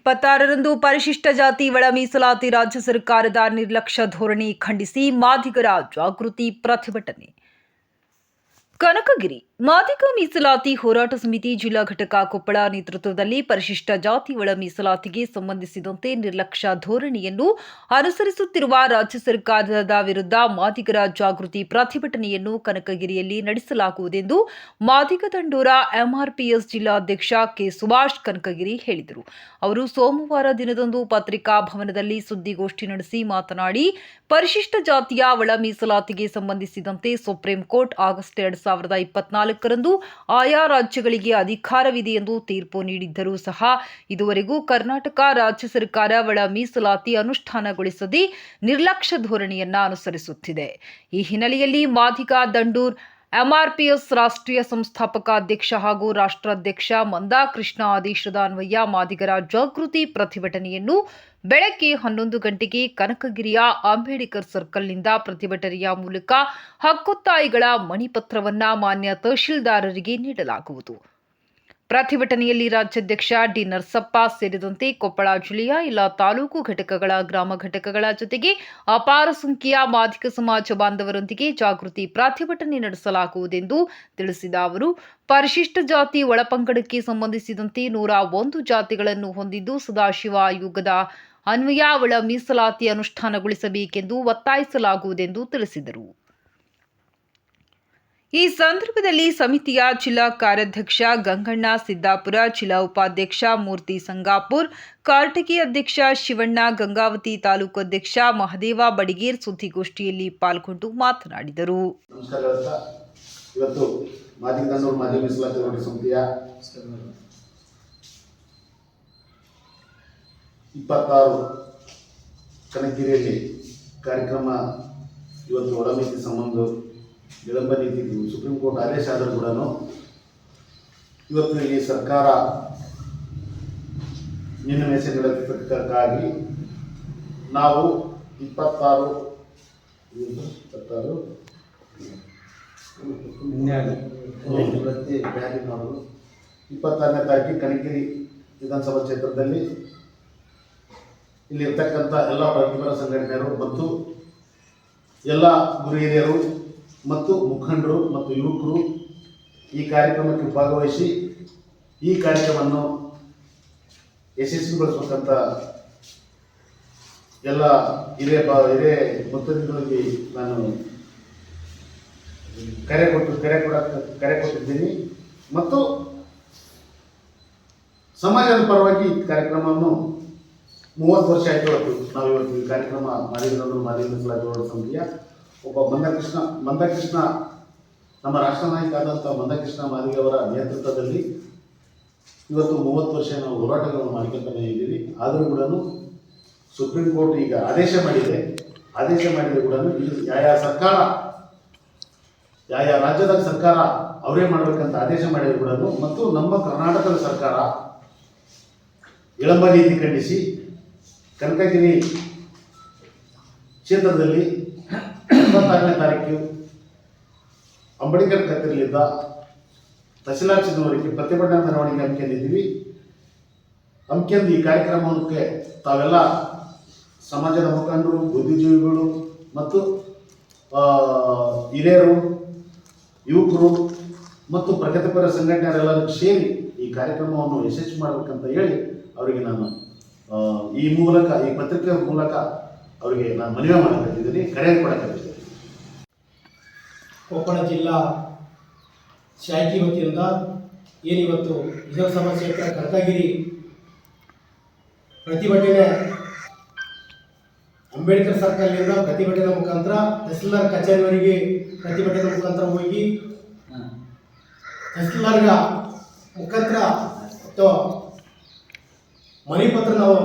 26ರಂದು ಪರಿಶಿಷ್ಟ ಜಾತಿ ಒಳ ಮೀಸಲಾತಿ ರಾಜ್ಯ ಸರ್ಕಾರದ ನಿರ್ಲಕ್ಷ್ಯ ಧೋರಣೆ ಖಂಡಿಸಿ ಮಾದಿಗರ ಜಾಗೃತಿ ಪ್ರತಿಭಟನೆ. ಕನಕಗಿರಿ ಮಾದಿಗ ಮೀಸಲಾತಿ ಹೋರಾಟ ಸಮಿತಿ ಜಿಲ್ಲಾ ಘಟಕ ಕೊಪ್ಪಳ ನೇತೃತ್ವದಲ್ಲಿ ಪರಿಶಿಷ್ಟ ಜಾತಿ ಒಳ ಮೀಸಲಾತಿಗೆ ಸಂಬಂಧಿಸಿದಂತೆ ನಿರ್ಲಕ್ಷ್ಯ ಧೋರಣೆಯನ್ನು ಅನುಸರಿಸುತ್ತಿರುವ ರಾಜ್ಯ ಸರ್ಕಾರದ ವಿರುದ್ಧ ಮಾದಿಗರ ಜಾಗೃತಿ ಪ್ರತಿಭಟನೆಯನ್ನು ಕನಕಗಿರಿಯಲ್ಲಿ ನಡೆಸಲಾಗುವುದೆಂದು ಮಾದಿಗ ದಂಡೋರ ಎಂಆರ್ಪಿಎಸ್ ಜಿಲ್ಲಾಧ್ಯಕ್ಷ ಕೆ ಸುಭಾಷ್ ಕನಕಗಿರಿ ಹೇಳಿದರು. ಅವರು ಸೋಮವಾರ ದಿನದಂದು ಪತ್ರಿಕಾ ಭವನದಲ್ಲಿ ಸುದ್ದಿಗೋಷ್ಠಿ ನಡೆಸಿ ಮಾತನಾಡಿ, ಪರಿಶಿಷ್ಟ ಜಾತಿಯ ಒಳ ಮೀಸಲಾತಿಗೆ ಸಂಬಂಧಿಸಿದಂತೆ ಸುಪ್ರೀಂ ಕೋರ್ಟ್ ಆಗಸ್ಟ್ 2024ರಂದು ಆಯಾ ರಾಜ್ಯಗಳಿಗೆ ಅಧಿಕಾರವಿದೆ ಎಂದು ತೀರ್ಪು ನೀಡಿದ್ದರೂ ಸಹ ಇದುವರೆಗೂ ಕರ್ನಾಟಕ ರಾಜ್ಯ ಸರ್ಕಾರ ಒಳ ಮೀಸಲಾತಿ ಅನುಷ್ಠಾನಗೊಳಿಸದೆ ನಿರ್ಲಕ್ಷ್ಯ ಧೋರಣೆಯನ್ನ ಅನುಸರಿಸುತ್ತಿದೆ. ಈ ಹಿನ್ನೆಲೆಯಲ್ಲಿ ಮಾದಿಗ ದಂಡೂರ್ ಎಂಆರ್ಪಿಎಸ್ ರಾಷ್ಟ್ರೀಯ ಸಂಸ್ಥಾಪಕ ಅಧ್ಯಕ್ಷ ಹಾಗೂ ರಾಷ್ಟ್ರಾಧ್ಯಕ್ಷ ಮಂದಾಕೃಷ್ಣ ಆದೇಶದ ಅನ್ವಯ ಮಾದಿಗರ ಜಾಗೃತಿ ಪ್ರತಿಭಟನೆಯನ್ನು ಬೆಳಗ್ಗೆ 11 ಗಂಟೆಗೆ ಕನಕಗಿರಿಯ ಅಂಬೇಡ್ಕರ್ ಸರ್ಕಲ್ನಿಂದ ಪ್ರತಿಭಟನೆಯ ಮೂಲಕ ಹಕ್ಕೊತ್ತಾಯಿಗಳ ಮಣಿಪತ್ರವನ್ನ ಮಾನ್ಯ ತಹಶೀಲ್ದಾರರಿಗೆ ನೀಡಲಾಗುವುದು. ಪ್ರತಿಭಟನೆಯಲ್ಲಿ ರಾಜ್ಯಾಧ್ಯಕ್ಷ ಡಿ ನರಸಪ್ಪ ಸೇರಿದಂತೆ ಕೊಪ್ಪಳ ಜಿಲ್ಲೆಯ ಎಲ್ಲ ತಾಲೂಕು ಘಟಕಗಳ, ಗ್ರಾಮ ಘಟಕಗಳ ಜೊತೆಗೆ ಅಪಾರ ಸಂಖ್ಯೆಯ ಮಾದಿಗ ಸಮಾಜ ಬಾಂಧವರೊಂದಿಗೆ ಜಾಗೃತಿ ಪ್ರತಿಭಟನೆ ನಡೆಸಲಾಗುವುದೆಂದು ತಿಳಿಸಿದ ಅವರು, ಪರಿಶಿಷ್ಟ ಜಾತಿ ಒಳಪಂಗಡಕ್ಕೆ ಸಂಬಂಧಿಸಿದಂತೆ 101 ಜಾತಿಗಳನ್ನು ಹೊಂದಿದ್ದು ಸದಾಶಿವ ಆಯೋಗದ ಅನ್ವಯ ಒಳ ಮೀಸಲಾತಿ ಅನುಷ್ಠಾನಗೊಳಿಸಬೇಕೆಂದು ಒತ್ತಾಯಿಸಲಾಗುವುದೆಂದು ತಿಳಿಸಿದರು. ಈ ಸಂದರ್ಭದಲ್ಲಿ ಸಮಿತಿಯ ಜಿಲ್ಲಾ ಕಾರ್ಯಾಧ್ಯಕ್ಷ ಗಂಗಣ್ಣ ಸಿದ್ದಾಪುರ, ಜಿಲ್ಲಾ ಉಪಾಧ್ಯಕ್ಷ ಮೂರ್ತಿ ಸಂಗಾಪುರ್, ಕಾರಟಗಿ ಅಧ್ಯಕ್ಷ ಶಿವಣ್ಣ, ಗಂಗಾವತಿ ತಾಲೂಕು ಅಧ್ಯಕ್ಷ ಮಹದೇವ ಬಡಿಗೇರ್ ಸುದ್ದಿಗೋಷ್ಠಿಯಲ್ಲಿ ಪಾಲ್ಗೊಂಡು ಮಾತನಾಡಿದರು. ಇವತ್ತು ಮಾದಿಗ ದಂಡೂರ ಮಾದಿಗ ಮೀಸಲಾತಿ ಹೋರಾಟ ಸಮಿತಿಯ 26 ಕನಕಗಿರಿಯಲ್ಲಿ ಕಾರ್ಯಕ್ರಮ ಇವತ್ತು ಒಳಮಿತಿ ಸಂಬಂಧ ವಿಳಂಬ ನೀತಿ ಸುಪ್ರೀಂ ಕೋರ್ಟ್ ಆದೇಶ ಆದರೂ ಕೂಡ ಇವತ್ತು ಈ ಸರ್ಕಾರ ನಿರ್ಣಯಿಸಲಿಕ್ಕಾಗಿ ನಾವು 26ನೇ ತಾರೀಕಿಗೆ ಕನಕಗಿರಿ ವಿಧಾನಸಭಾ ಕ್ಷೇತ್ರದಲ್ಲಿ ಇಲ್ಲಿರ್ತಕ್ಕಂಥ ಎಲ್ಲ ಪ್ರತಿಭಟನಾ ಸಂಘಟನೆಯರು ಮತ್ತು ಎಲ್ಲ ಗುರು ಹಿರಿಯರು ಮತ್ತು ಮುಖಂಡರು ಮತ್ತು ಯುವಕರು ಈ ಕಾರ್ಯಕ್ರಮಕ್ಕೆ ಭಾಗವಹಿಸಿ ಈ ಕಾರ್ಯಕ್ರಮವನ್ನು ಯಶಸ್ವಿಗೊಳಿಸಬೇಕಂತ ಎಲ್ಲ ಹಿರಿಯ ಮುಖಂಡರಿಗೆ ನಾನು ಕರೆ ಕೊಟ್ಟಿದ್ದೀನಿ ಮತ್ತು ಸಮಾಜದ ಪರವಾಗಿ ಈ ಕಾರ್ಯಕ್ರಮವನ್ನು 30 ವರ್ಷ ಆಯಿತು. ನಾವು ಇವತ್ತು ಈ ಕಾರ್ಯಕ್ರಮ ಮಾಡಿದ್ರು ಮಾದಿಗ ಮೀಸಲಾತಿ ಹೋರಾಟ ಸಮಿತಿಯ ಒಬ್ಬ ಮಂದಕೃಷ್ಣ ನಮ್ಮ ರಾಷ್ಟ್ರ ನಾಯಕ ಆದಂಥ ಮಂದಕೃಷ್ಣ ಮಾದಿಗ ಅವರ ನೇತೃತ್ವದಲ್ಲಿ ಇವತ್ತು 30 ವರ್ಷ ನಾವು ಹೋರಾಟಗಳನ್ನು ಮಾಡ್ಕೊತಾನೆ ಇದ್ದೀವಿ. ಆದರೂ ಕೂಡ ಸುಪ್ರೀಂ ಕೋರ್ಟ್ ಈಗ ಆದೇಶ ಮಾಡಿದರೆ ಕೂಡ ಯಾವ ರಾಜ್ಯದ ಸರ್ಕಾರ ಅವರೇ ಮಾಡಬೇಕಂತ ಆದೇಶ ಮಾಡಿದ್ರು ಕೂಡ ಮತ್ತು ನಮ್ಮ ಕರ್ನಾಟಕದ ಸರ್ಕಾರ ವಿಳಂಬ ನೀತಿ ಖಂಡಿಸಿ ಕನಕಗಿರಿ ಕ್ಷೇತ್ರದಲ್ಲಿ 26ನೇ ತಾರೀಕು ಅಂಬೇಡ್ಕರ್ ಕಚೇರಿಯಿಂದ ತಹಶೀಲ್ದಾರ್ ಚಿನ್ನವರೆಗೆ ಪ್ರತಿಭಟನಾ ಮೆರವಣಿಗೆ ಹಮ್ಮಿಕೊಂಡಿದ್ದೀವಿ. ಹಮ್ಮಿಕೊಂಡು ಈ ಕಾರ್ಯಕ್ರಮಕ್ಕೆ ತಾವೆಲ್ಲ ಸಮಾಜದ ಮುಖಂಡರು, ಬುದ್ಧಿಜೀವಿಗಳು ಮತ್ತು ಹಿರಿಯರು, ಯುವಕರು ಮತ್ತು ಪ್ರಗತಿಪರ ಸಂಘಟನೆಯರೆಲ್ಲರೂ ಸೇರಿ ಈ ಕಾರ್ಯಕ್ರಮವನ್ನು ಯಶಸ್ವಿ ಮಾಡಬೇಕಂತ ಹೇಳಿ ಅವರಿಗೆ ನಾನು ಈ ಪತ್ರಿಕೆ ಮೂಲಕ ಅವರಿಗೆ ನಾನು ಮನವಿ ಮಾಡಕತ್ತಿದ್ದೀನಿ, ಕರೆ ಕೊಡಕತ್ತಿದ್ದೀನಿ. ಕೊಪ್ಪಳ ಜಿಲ್ಲಾ ಶಾಖೆ ವತಿಯಿಂದ ಏನಿವತ್ತು ವಿಧಾನಸಭಾ ಕ್ಷೇತ್ರ ಕನಕಗಿರಿ ಪ್ರತಿಭಟನೆ ಅಂಬೇಡ್ಕರ್ ಸರ್ಕಲ್ನಿಂದ ಪ್ರತಿಭಟನೆ ಮುಖಾಂತರ ತಹಸೀಲ್ದಾರ್ ಕಚೇರಿವರೆಗೆ ಪ್ರತಿಭಟನೆ ಮುಖಾಂತರ ಹೋಗಿ ತಹಸೀಲ್ದಾರ್ಗ ಮುಖಾಂತರ ಅಥವಾ ಮನವಿಪತ್ರ ನಾವು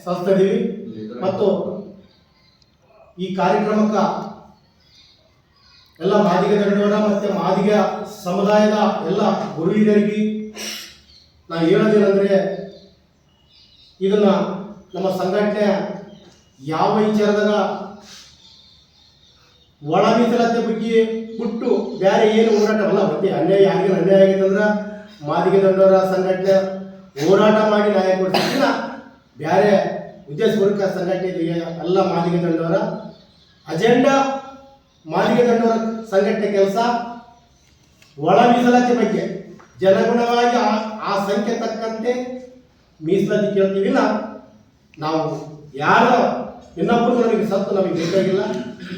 ಸಲ್ಲಿಸ್ತಾ ಇದ್ದೀವಿ. ಮತ್ತು ಈ ಕಾರ್ಯಕ್ರಮಕ್ಕೆ ಎಲ್ಲ ಮಾದಿಗ ದಂಡೋರ ಮತ್ತು ಮಾದಿಗ ಸಮುದಾಯದ ಎಲ್ಲ ಗುರು ಹಿರಿಯರಿಗೆ ನಾವು ಹೇಳೋದೇನೆಂದರೆ, ಇದನ್ನ ನಮ್ಮ ಸಂಘಟನೆ ಯಾವ ವಿಚಾರದಾಗ ಒಳ ಮೀಸಲಾತಿ ಬಗ್ಗೆ ಬಿಟ್ಟು ಬೇರೆ ಏನು ಹೋರಾಟವಲ್ಲ. ಮತ್ತೆ ಅನ್ಯಾಯ ಆಗೈತೆ ಅಂದ್ರೆ ಮಾದಿಗ ದಂಡೋರ ಸಂಘಟನೆ ಹೋರಾಟ ಮಾಡಿ ನ್ಯಾಯ ಕೊಡಿಸಿಲ್ಲ. ಬೇರೆ ಉದ್ದೇಶಪೂರ್ವಕ ಸಂಘಟನೆ ಎಲ್ಲ ಮಾದಿಗ ದಂಡವರ ಅಜೆಂಡಾ. ಮಾದಿಗ ದಂಡವರ ಸಂಘಟನೆ ಕೆಲಸ ಒಳ ಮೀಸಲಾತಿ ಬಗ್ಗೆ ಜನಗುಣವಾಗಿ ಆ ಸಂಖ್ಯೆ ತಕ್ಕಂತೆ ಮೀಸಲಾತಿ ಕೇಳ್ತೀವಿಲ್ಲ. ನಾವು ಯಾರ ಇನ್ನೊಬ್ಬರು ನಮಗೆ ಸತ್ತು ನಮಗೆ ಬೇಕಾಗಿಲ್ಲ.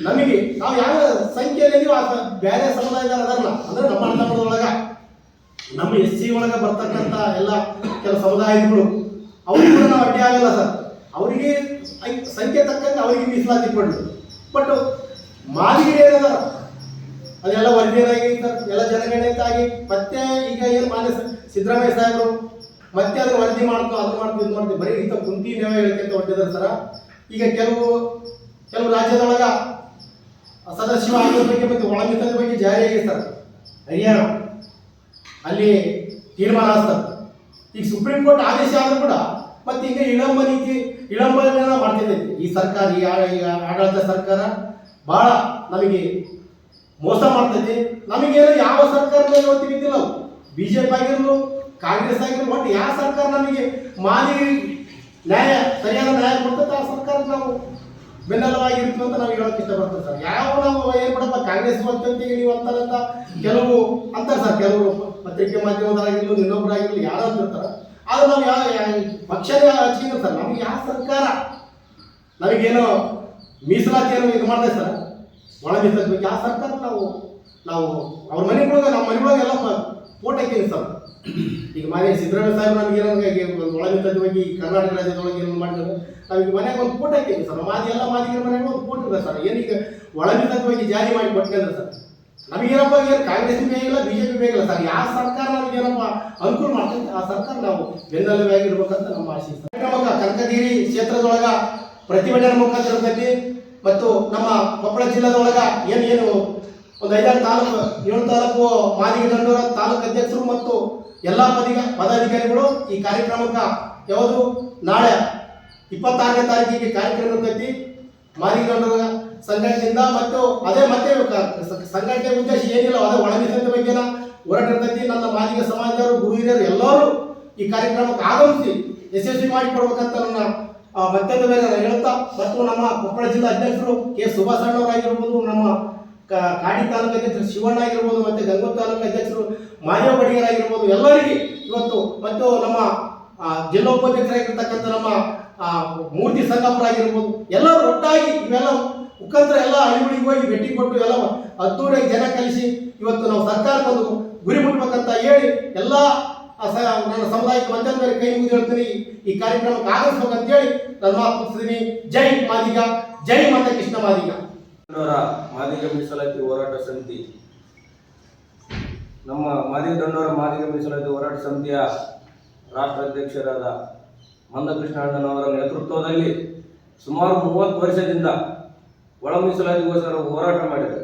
ನಮಗೆ ನಾವು ಯಾವ ಸಂಖ್ಯೆಯಲ್ಲಿ ಬೇರೆ ಸಮುದಾಯದವರು ಅದಲ್ಲ ಅಂದ್ರೆ ನಮ್ಮ ಅಣ್ಣದೊಳಗ ನಮ್ಮ SC ಒಳಗೆ ಬರ್ತಕ್ಕಂಥ ಎಲ್ಲ ಕೆಲವು ಸಮುದಾಯಗಳು ಅವ್ರಿಗೆ ಕೂಡ ನಾವು ಅಡ್ಡಿ ಆಗಲ್ಲ ಸರ್. ಅವರಿಗೆ ಸಂಖ್ಯೆ ತಕ್ಕಂತೆ ಅವರಿಗೆ ಮೀಸಲಾತಿ ಕೊಡಲಿ. ಬಟ್ ಮಾದಿಗೆ ಏನದ ಅದೆಲ್ಲ ವರದಿಯಾಗಿ ಸರ್ ಎಲ್ಲ ಜನಗಣತಿ ಮತ್ತೆ ಈಗ ಏನು ಮಾನ್ಯ ಸಿದ್ದರಾಮಯ್ಯ ಸಾಹೇಬರು ಮತ್ತೆ ಅದನ್ನ ವರದಿ ಮಾಡ್ತು ಅದು ಮಾಡ್ತು ಇದು ಮಾಡ್ತೀವಿ ಬರೀ ಇಂಥ ಕುಂತಿ ನೇವ ಹೇಳಿಕೆ ಹೊಟ್ಟಿದ್ದಾರೆ ಸರ. ಈಗ ಕೆಲವು ರಾಜ್ಯದೊಳಗ ಸದಸ್ಯ ಆಯೋಗದ ಬಗ್ಗೆ ಮತ್ತು ಒಳ ಮೀಸಲಾತಿ ಬಗ್ಗೆ ಜಾರಿಯಾಗಿದೆ ಸರ್. ಹರಿಯಾಣ ಅಲ್ಲಿ ತೀರ್ಮಾನ ಆಗ್ತದೆ. ಈಗ ಸುಪ್ರೀಂ ಕೋರ್ಟ್ ಆದೇಶ ಆದ್ರೂ ಕೂಡ ಮತ್ತೆ ಈಗ ವಿಳಂಬನೆ ಮಾಡ್ತಿದ್ದೈತಿ ಈ ಸರ್ಕಾರ, ಈ ಆಡಳಿತ ಸರ್ಕಾರ ಬಹಳ ನಮಗೆ ಮೋಸ ಮಾಡ್ತೈತಿ. ನಮಗೇನು ಯಾವ ಸರ್ಕಾರ ಮೇಲೆ ಗೊತ್ತಿಲ್ಲ. BJP ಆಗಿರಲು ಕಾಂಗ್ರೆಸ್ ಆಗಿರಲು ಒಟ್ಟು ಯಾವ ಸರ್ಕಾರ ನಮಗೆ ಮಾದಿಗೆ ಸರಿಯಾದ ನ್ಯಾಯ ಕೊಡ್ತೈತೆ ಆ ಸರ್ಕಾರ ನಾವು ಬೆನ್ನೆಲುಬಾಗಿರ್ತೀವಿ ಅಂತ ನಾವು ಹೇಳೋಕೆ ಇಷ್ಟಪಡ್ತೇವೆ ಸರ್. ಯಾವ ನಾವು ಏನು ಬಿಡಪ್ಪ ಕಾಂಗ್ರೆಸ್ ಬಂತಂತಿಗೆ ನೀವು ಅಂತಾರಂತ ಕೆಲವು ಅಂತಾರೆ ಸರ್. ಕೆಲವರು ಪತ್ರಿಕೆ ಮಾಧ್ಯಮದಾಗಿರ್ಲು ಇನ್ನೊಬ್ಬರಾಗಿರ್ಲು ಯಾರು ಅಂತಿರ್ತಾರೆ. ಆದ್ರೆ ನಾವು ಯಾವ ಪಕ್ಷನೇ ಹಚ್ಚಿದ್ರು ಸರ್. ನಮಗೆ ಯಾವ ಸರ್ಕಾರ ನಮಗೇನೋ ಮೀಸಲಾತಿಯನ್ನು ಇದು ಮಾಡ್ತೇವೆ ಸರ್. ಒಳ ಮೀಸಲಾತಿ ಬಗ್ಗೆ ಯಾವ ಸರ್ಕಾರ ನಾವು ಅವ್ರ ಮನೆಗಳೊಳಗೆ ನಮ್ಮ ಮನೆಗಳೊಳಗೆಲ್ಲ ಫೋಟೋ ಹಾಕಿದ್ವಿ ಸರ್. ಈಗ ಮಾನ್ಯ ಸಿದ್ದರಾಮಯ್ಯ ಸಾಹೇಬ್ ನಮಗೆ ಒಳ ಮೀಸಲಾತಿ ಬಗ್ಗೆ ಕರ್ನಾಟಕ ರಾಜ್ಯದೊಳಗೆ ಏನು ಮಾಡಿದ್ರೆ ನಮಗೆ ಮನೆಗೆ ಒಂದು ಫೋಟೋ ಹಾಕಿದ್ವಿ ಸರ್. ಎಲ್ಲ ಮಾದಿಗರ ಮನೆಗೆ ಒಂದು ಫೋಟೋ ಇದೆ ಸರ್. ಏನೀಗ ಒಳ ಮೀಸಲಾತಿ ಬಗ್ಗೆ ಜಾರಿ ಮಾಡಿ ಕೊಟ್ಟಿದ್ರೆ ಸರ್ ನಮಗೇನಪ್ಪ ಏನು ಕಾಂಗ್ರೆಸ್ ಬೇಕಿಲ್ಲ BJP ಬೇಕಿಲ್ಲ ಸರ್. ಯಾವ ಸರ್ಕಾರ ನಮಗೇನಪ್ಪ ಅನುಕೂಲ ಮಾಡ್ತೈತೆ ಆ ಸರ್ಕಾರ ನಾವು ಬೆನ್ನೆಲುಬಾಗಿರ್ಬೇಕಂತ ನಮ್ಮ ಆಶೆ ಸರ್. ಕನಕಗಿರಿ ಕ್ಷೇತ್ರದೊಳಗ ಪ್ರತಿಭಟನೆ ಮುಖಾಂತರ ಇರ್ತೈತಿ. ಮತ್ತು ನಮ್ಮ ಕೊಪ್ಪಳ ಜಿಲ್ಲಾದೊಳಗ ಏನು ಒಂದು 5-6 ತಾಲೂಕು 7 ತಾಲೂಕು ಮಾದಿಗ ದಂಡೋರ ತಾಲೂಕು ಅಧ್ಯಕ್ಷರು ಮತ್ತು ಎಲ್ಲ ಪದಾಧಿಕಾರಿಗಳು ಈ ಕಾರ್ಯಕ್ರಮಕ್ಕೆ ಯಾವುದು ನಾಳೆ 26ನೇ ತಾರೀಕಿಗೆ ಕಾರ್ಯಕ್ರಮ ಇರ್ತೈತಿ ಮಾದಿಗ ದಂಡೋರ ಸಂಘಟನೆಯಿಂದ. ಮತ್ತು ಅದೇ ಮತ್ತೆ ಸಂಘಟನೆ ಉದ್ದೇಶ ಏನಿಲ್ಲ, ಅದೇ ಒಳ ಮೀಸಲಾತಿ ಬಗ್ಗೆ ಹೋರಾಟ ಇರ್ತೈತಿ. ನನ್ನ ಮಾದಿಗ ಸಮಾಜದವರು ಗುರು ಹಿರಿಯರು ಎಲ್ಲರೂ ಈ ಕಾರ್ಯಕ್ರಮಕ್ಕೆ ಆಗಮಿಸಿ ಯಶಸ್ವಿ ಮಾಡಿಕೊಡ್ಬೇಕಂತ ನನ್ನ ಮತ್ತೊಂದು ಬೇರೆ ಹೇಳ್ತಾ, ಮತ್ತು ನಮ್ಮ ಕೊಪ್ಪಳ ಜಿಲ್ಲಾ ಅಧ್ಯಕ್ಷರು K. ಸುಭಾಷ್ ಅಣ್ಣವರಾಗಿರ್ಬೋದು, ನಮ್ಮ ಕಾಡಿ ತಾಲೂಕು ಅಧ್ಯಕ್ಷರು ಶಿವಣ್ಣ ಆಗಿರ್ಬೋದು, ಮತ್ತೆ ಗಂಗೋತ್ ತಾಲೂಕು ಅಧ್ಯಕ್ಷರು ಮಾದೇವ ಬಡಿಗರಾಗಿರ್ಬೋದು, ಎಲ್ಲರಿಗೆ ಇವತ್ತು ಮತ್ತು ನಮ್ಮ ಜಿಲ್ಲಾ ಉಪಾಧ್ಯಕ್ಷರಾಗಿರ್ತಕ್ಕಂಥ ನಮ್ಮ ಮೂರ್ತಿ ಸಂಗಪ್ಪರ ಆಗಿರ್ಬೋದು, ಎಲ್ಲರೂ ಒಟ್ಟಾಗಿ ಇವೆಲ್ಲ ಮುಖಾಂತರ ಎಲ್ಲ ಹಳ್ಳಿಗಳಿಗೆ ಹೋಗಿ ಭೇಟಿ ಕೊಟ್ಟು ಎಲ್ಲ ಅದ್ದೂರಿಯಾಗಿ ಜನ ಕಲಿಸಿ ಇವತ್ತು ನಾವು ಸರ್ಕಾರಕ್ಕೊಂದು ಗುರಿ ಮುಟ್ಬೇಕಂತ ಹೇಳಿ ಎಲ್ಲ ನನ್ನ ಸಮುದಾಯಕ್ಕೆ ಮತ್ತೊಂದು ಬೇರೆ ಕೈ ಮುಗಿದು ಹೇಳ್ತೀನಿ. ಈ ಕಾರ್ಯಕ್ರಮಕ್ಕೆ ಆಗಮಿಸ್ಬೇಕಂತ ಹೇಳಿ ನನ್ನ ಮಾತು ಮುಗಿಸ್ತೀನಿ. ಜೈ ಮಾದಿಗ, ಜೈ ಮಾತಾ ಕೃಷ್ಣ ಮಾದಿಗ. ಮಾದಿಗ ಮೀಸಲಾತಿ ಹೋರಾಟ ಸಮಿತಿ, ನಮ್ಮ ಮಾದಿಗ ದಂಡೋರ ಮಾದಿಗ ಮೀಸಲಾತಿ ಹೋರಾಟ ಸಮಿತಿಯ ರಾಷ್ಟ್ರ ಅಧ್ಯಕ್ಷರಾದ ಮಂದಕೃಷ್ಣ ಅಣ್ಣನವರ ನೇತೃತ್ವದಲ್ಲಿ ಸುಮಾರು 30 ವರ್ಷದಿಂದ ಒಳ ಮೀಸಲಾತಿಗೋಸ್ಕರ ಹೋರಾಟ ಮಾಡಿದೆ.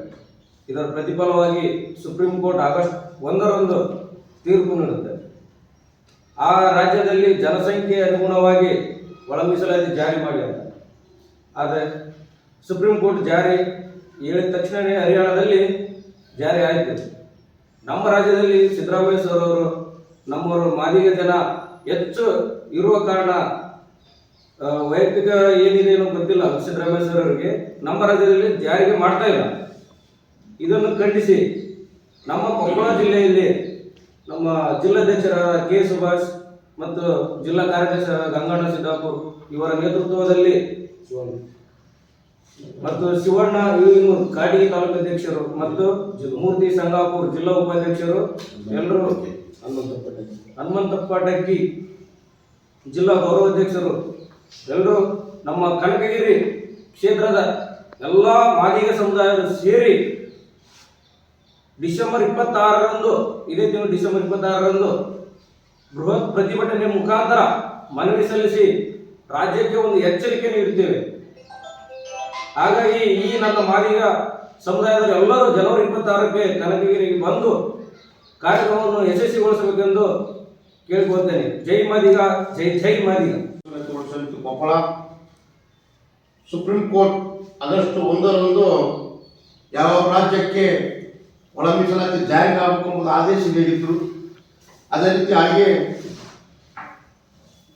ಇದರ ಪ್ರತಿಫಲವಾಗಿ ಸುಪ್ರೀಂ ಕೋರ್ಟ್ ಆಗಸ್ಟ್ 1ರಂದು ತೀರ್ಪು ನೀಡುತ್ತೆ. ಆ ರಾಜ್ಯದಲ್ಲಿ ಜನಸಂಖ್ಯೆ ಅನುಗುಣವಾಗಿ ಒಳ ಮೀಸಲಾತಿ ಜಾರಿ ಮಾಡಿ ಅಂತ. ಆದರೆ ಸುಪ್ರೀಂ ಕೋರ್ಟ್ ಜಾರಿ ಹೇಳಿದ ತಕ್ಷಣವೇ ಹರಿಯಾಣದಲ್ಲಿ ಜಾರಿ ಆಯಿತು. ನಮ್ಮ ರಾಜ್ಯದಲ್ಲಿ ಸಿದ್ದರಾಮಯ್ಯ ಸರ್ ಅವರು ನಮ್ಮವರು ಮಾದಿಗ ಜನ ಹೆಚ್ಚು ಇರುವ ಕಾರಣ ವೈಯಕ್ತಿಕ ಏನಿದೆ ಏನೋ ಗೊತ್ತಿಲ್ಲ ಸಿದ್ದರಾಮಯ್ಯ ಸರ್ ಅವರಿಗೆ ನಮ್ಮ ರಾಜ್ಯದಲ್ಲಿ ಜಾರಿಗೆ ಮಾಡ್ತಾ ಇಲ್ಲ. ಇದನ್ನು ಖಂಡಿಸಿ ನಮ್ಮ ಕೊಪ್ಪಳ ಜಿಲ್ಲೆಯಲ್ಲಿ ನಮ್ಮ ಜಿಲ್ಲಾಧ್ಯಕ್ಷರಾದ K. ಸುಭಾಷ್ ಮತ್ತು ಜಿಲ್ಲಾ ಕಾರ್ಯದರ್ಶಿಯಾದ ಗಂಗಣ್ಣ ಸಿದ್ದಾಪುರ್ ಇವರ ನೇತೃತ್ವದಲ್ಲಿ ಮತ್ತು ಶಿವಣ್ಣ ಕಾಡಿಗೆ ತಾಲೂಕು ಅಧ್ಯಕ್ಷರು ಮತ್ತು ಮೂರ್ತಿ ಸಂಗಾಪುರ್ ಜಿಲ್ಲಾ ಉಪಾಧ್ಯಕ್ಷರು ಎಲ್ಲರೂ, ಹನುಮಂತಪ್ಪ ಡಕ್ಕಿ ಜಿಲ್ಲಾ ಗೌರವಾಧ್ಯಕ್ಷರು ಎಲ್ಲರೂ ನಮ್ಮ ಕನಕಗಿರಿ ಕ್ಷೇತ್ರದ ಎಲ್ಲ ಮಾದಿಗ ಸಮುದಾಯರು ಸೇರಿ ಡಿಸೆಂಬರ್ 26ರಂದು, ಇದೇ ತಿಂಗಳು ಡಿಸೆಂಬರ್ 26ರಂದು ಬೃಹತ್ ಪ್ರತಿಭಟನೆ ಮುಖಾಂತರ ಮನವಿ ಸಲ್ಲಿಸಿ ರಾಜ್ಯಕ್ಕೆ ಒಂದು ಎಚ್ಚರಿಕೆ ನೀಡುತ್ತೇವೆ. ಹಾಗಾಗಿ ಈ ನನ್ನ ಮಾದಿಗ ಸಮುದಾಯದವರು ಎಲ್ಲರೂ ಜನವರಿ 26ಕ್ಕೆ ಕನಕಗಿರಿಗೆ ಬಂದು ಕಾರ್ಯಕ್ರಮವನ್ನು ಯಶಸ್ವಿಗೊಳಿಸಬೇಕೆಂದು ಕೇಳ್ಕೊಳ್ತೇನೆ. ಜೈ ಮಾದಿಗ, ಜೈ ಜೈ Madiga. Koppal supreme court August 1ರಂದು ಯಾವ ರಾಜ್ಯಕ್ಕೆ ಒಳ ಮೀಸಲಾತಿ ಜಾರಿಗಾಗಬೇಕು ಎಂಬುದು ಆದೇಶ ನೀಡಿದ್ರು. ಅದೇ ರೀತಿ ಹಾಗೆ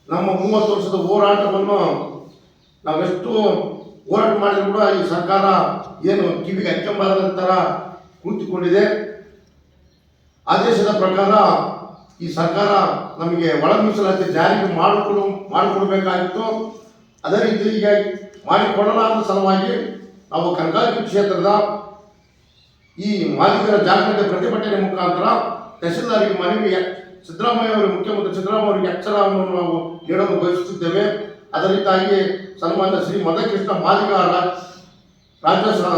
ನಮ್ಮ 30 ವರ್ಷದ ಹೋರಾಟವನ್ನು ನಾವೆಷ್ಟು ಹೋರಾಟ ಮಾಡಿದ್ರು ಕೂಡ ಈ ಸರ್ಕಾರ ಏನು ಕಿವಿಗೆ ಹಚ್ಚಂಬಾರದ ಥರ ಕುಳಿತುಕೊಂಡಿದೆ. ಆದೇಶದ ಪ್ರಕಾರ ಈ ಸರ್ಕಾರ ನಮಗೆ ಒಳ ಮೀಸಲಾತಿ ಜಾರಿಗೆ ಮಾಡಿಕೊಡ್ಬೇಕಾಗಿತ್ತು. ಅದೇ ರೀತಿ ಈಗ ಮಾಡಿಕೊಡಲಾದ ಸಲುವಾಗಿ ನಾವು ಕನಕಗಿರಿ ಕ್ಷೇತ್ರದ ಈ ಮಾದಿಗರ ಜಾಗೃತಿ ಪ್ರತಿಭಟನೆ ಮುಖಾಂತರ ತಹಶೀಲ್ದಾರ್ಗೆ ಮನವಿ ಸಿದ್ದರಾಮಯ್ಯ ಅವರು ಮುಖ್ಯಮಂತ್ರಿ ಸಿದ್ದರಾಮಯ್ಯ ಅವರಿಗೆ ಎಚ್ಚರವನ್ನು ನಾವು ನೀಡಲು ಬಯಸುತ್ತಿದ್ದೇವೆ. ಅದರಿಂದಾಗಿ ಸನ್ಮಾನ್ಯ ಶ್ರೀ ಮಂದಕೃಷ್ಣ ಮಾದಿಗ ರಾಷ್ಟ್ರ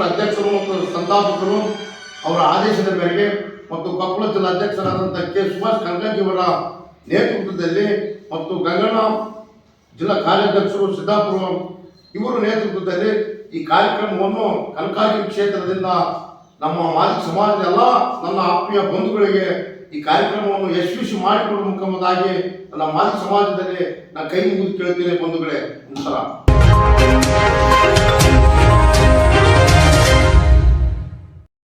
ಅಧ್ಯಕ್ಷರು ಮತ್ತು ಸಂಸ್ಥಾಪಕರು ಅವರ ಆದೇಶದ ಮೇರೆಗೆ ಮತ್ತು ಕೊಪ್ಪಳ ಜಿಲ್ಲಾ ಅಧ್ಯಕ್ಷರಾದಂಥ ಕೆ ಸುಭಾಷ್ ಕನಕಗಿಯವರ ನೇತೃತ್ವದಲ್ಲಿ ಮತ್ತು ಗಂಗಣ್ಣ ಜಿಲ್ಲಾ ಕಾರ್ಯಾಧ್ಯಕ್ಷರು ಸಿದ್ದಾಪುರ ಇವರ ನೇತೃತ್ವದಲ್ಲಿ ಈ ಕಾರ್ಯಕ್ರಮವನ್ನು ಕನಕಗಿರಿ ಕ್ಷೇತ್ರದಿಂದ ನಮ್ಮ ಮಾದಿಗ ಸಮಾಜದ ಎಲ್ಲ ನನ್ನ ಆತ್ಮೀಯ ಬಂಧುಗಳಿಗೆ ಈ ಕಾರ್ಯಕ್ರಮವನ್ನು ಯಶಸ್ವಿ ಮಾಡಿಕೊಡುವ ಮುಖಾಂತರವಾಗಿ ನನ್ನ ಮಾದಿಗ ಸಮಾಜದಲ್ಲಿ ನಾನು ಕೈ ಮುಗಿದು ಕೇಳ್ತೇನೆ ಬಂಧುಗಳೇ. ನಮಸ್ಕಾರ.